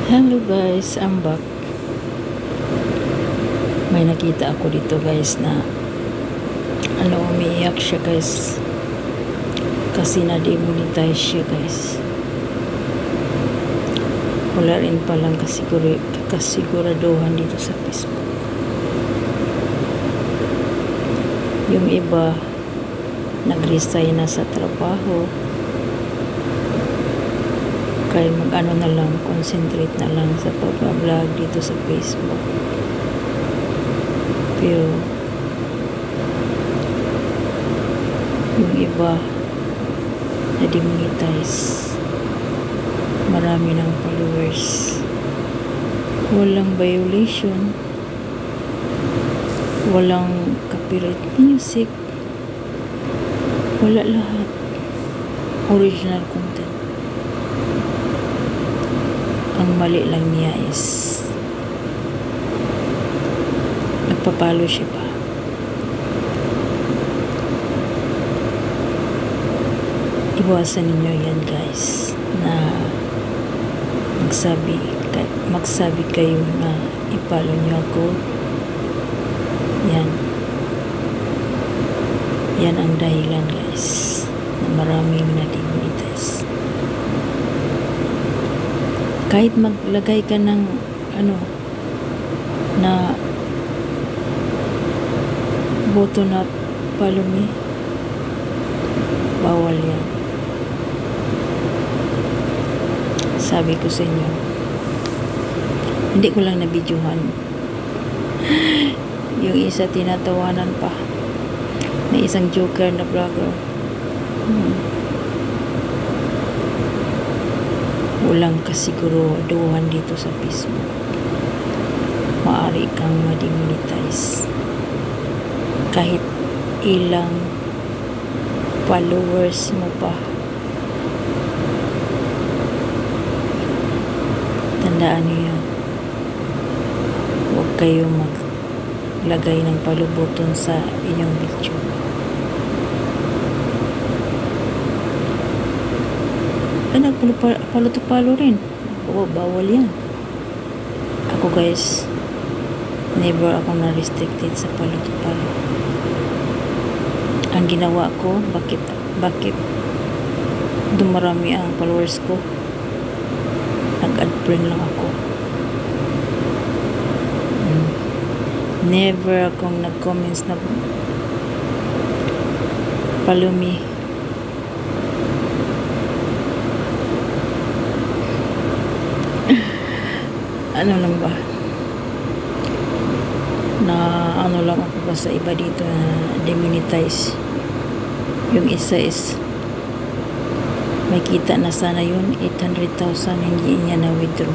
Hello guys, I'm back. May nakita ako dito guys na umiiyak siya guys. Kasi na-demonetize siya guys. Wala rin palang kasiguraduhan dito sa Facebook. Yung iba, nag-resign na sa trabaho. Kaya mag-ano na lang, concentrate na lang sa pag-vlog dito sa Facebook. Pero yung iba na-demonetize. Marami ng followers. Walang violation. Walang copyright music. Wala lahat. Original content. Ang mali lang niya is nagpapalo siya pa. Iwasan ninyo yan guys na magsabi kayo na ipalo niyo ako. Yan ang dahilan guys na maraming na-demonetize. Kahit maglagay ka ng na button na follow me, bawal yan. Sabi ko sa inyo, hindi ko lang nabidyohan. Yung isa tinatawanan pa na isang joker na vlogger. Walang kasiguraduhan dito sa Facebook. Maaari kang ma-demonetize kahit ilang followers mo pa. Tandaan niyo yan. Huwag kayo maglagay ng follow button sa inyong video. Nagpalo to palo rin. Bawal yan. Ako guys, never ako na-restricted sa palo to palo. Ang ginawa ko, bakit dumarami ang followers ko? Nag-add friend lang ako. Never akong nag-comments na follow me. Ano lang ba? Na ano lang ako ba sa iba dito na demonetize. Yung isa is may kita na sana yun, 800,000, hindi niya na-withdraw.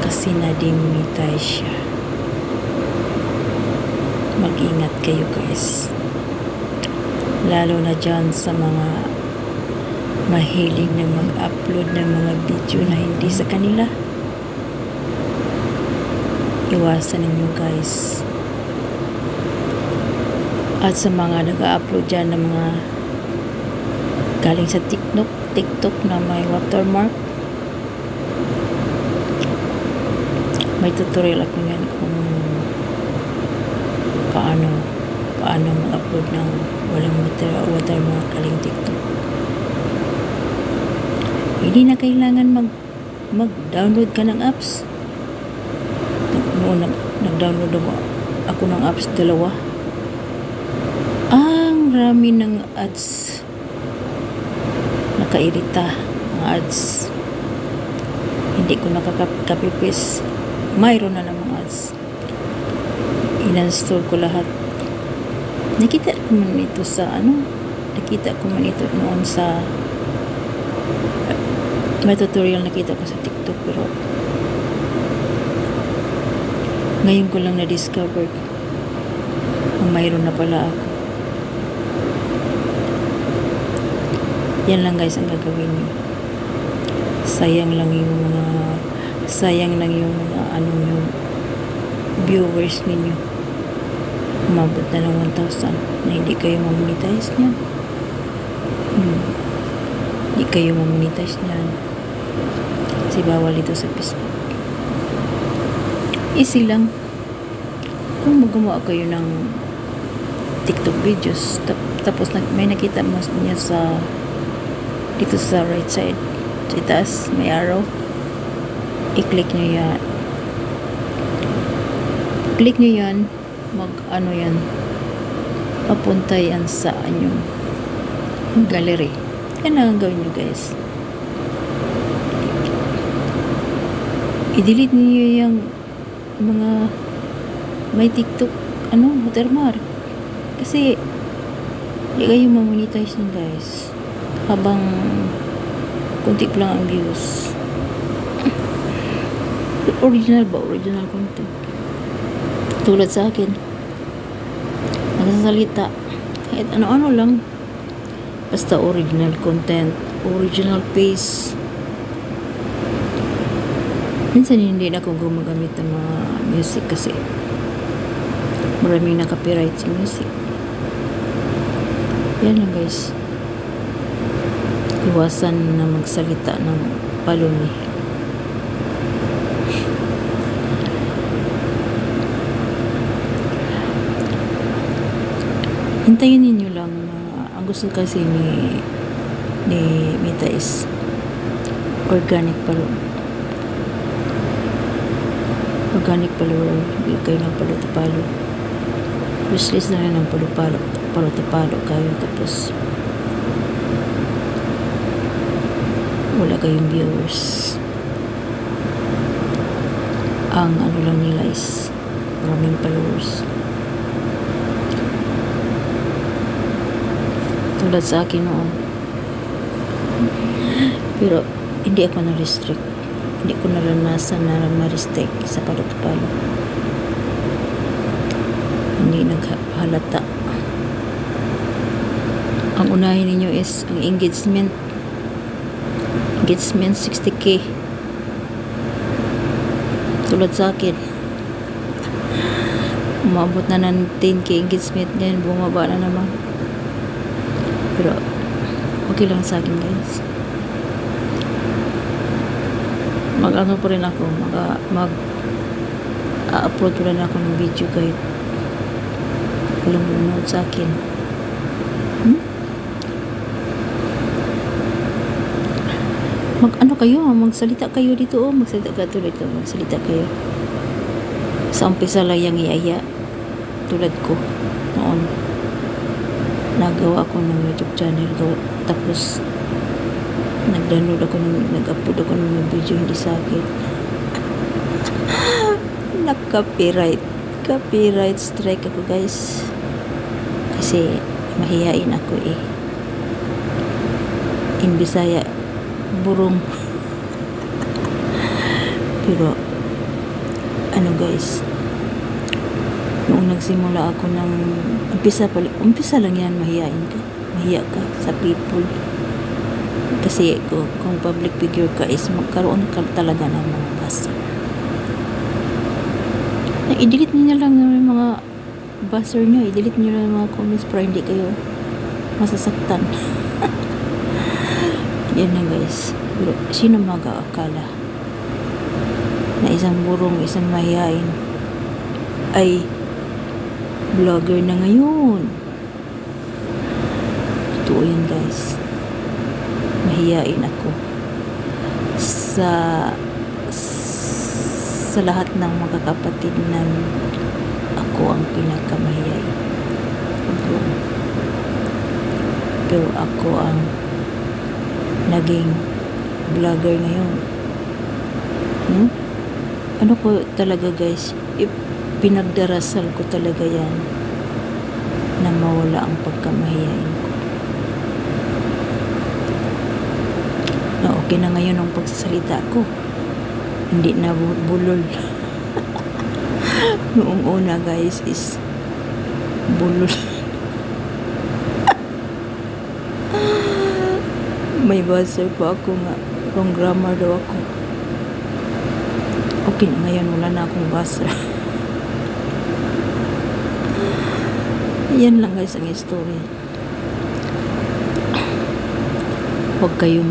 Kasi na-demonetize siya. Mag-ingat kayo guys. Lalo na dyan sa mga mahilig na mag-upload ng mga video na hindi sa kanila. Iwasan ninyo guys. At sa mga nag-upload dyan ng mga galing sa TikTok na may watermark, may tutorial ako yan kung paano mag-upload ng walang watermark galing TikTok. Hindi na kailangan mag-download ka ng apps. Noon nag-download ako ng apps 2. Ang rami ng ads. Nakairita ang ads. Hindi ko nakakapipis. Mayroon na namang ads. Ininstall ko lahat. Nakita ko man ito noon sa may tutorial nakita ko sa TikTok, pero ngayon ko lang na-discover kung mayroon na pala ako. Yan lang guys ang gagawin niyo. Sayang lang yung yung viewers ninyo. Umabot na ng 1,000 na hindi kayo mamonetize niyan. Hindi kayo mamonetize niyan. Kasi bawal ito sa Facebook. Easy lang. Kung magawa kayo ng TikTok videos, tapos may nakita mo niya sa dito sa right side, sa itaas, may arrow. I-click nyo yan. Click nyo yan, mag-ano yan, papunta yan sa inyong gallery. Yan lang ang gawin nyo, guys. I-delete niyo yung mga may TikTok watermark, kasi di kayo mamonetize nyo, guys, habang kunti pa lang ang views. Original content, tulad sa akin, nagsasalita kahit ano-ano lang, basta original content, original face. Minsan hindi na ako gumagamit ng mga music kasi maraming na-copyright sa music. Yan lang, guys. Iwasan na magsalita ng palumi. Hintayin ninyo lang na ang gusto kasi ni Mita is organic follower, hindi kayo ng palo-tapalo. Useless na rin ng palo-tapalo kayo, tapos wala kayong viewers. Ang ano lang nila is maraming followers. Tulad sa akin noon. Pero hindi ako na-restrict. Hindi ko naranasan na ma-restrict sa palo-palo. Hindi naghalata. Ang unahin ninyo is ang engagement 60k. Tulad sa akin, umabot na ng 10k engagement, then bumaba na naman. Pero okay lang sa akin, guys. Mag-ano pa rin ako, mag-upload pa rin ako ng video kahit walang manonood sa akin. Magsalita kayo dito, magsalita kayo. Sa umpisa lang yung iaya, tulad ko noon. Nagawa ako ng YouTube channel, tapos nag-upload ako ng mga video, hindi sa akin. Copyright strike ako, guys, kasi mahihain ako in Bisaya, burong. Pero guys, noong nagsimula ako ng umpisa lang yan, mahiya ka sa people. Kasi kung public figure ka is magkaroon ka talaga ng mga buzzer. I-delete niyo lang ng mga buzzer nyo, i-delete niyo lang ng mga comments para hindi kayo masasaktan. Yan na, guys. Pero sino mag-aakala na isang burong, isang mahihain ay vlogger na ngayon? Totoo yan, guys. Mahihain ako sa lahat ng mga kapatid na ako ang pinakamahihain. Pero ako ang naging vlogger ngayon. Ano ko talaga, guys, pinagdarasal ko talaga yan na mawala ang pagkamahiyain ko. Na okay na ngayon ang pagsasalita ko, hindi na bulol. Noong una, guys, is bulol. May buzzer pa ako nga, wrong grammar daw ako. Okay na ngayon, wala na akong buzzer. Yan lang, guys, ang story. Huwag kayo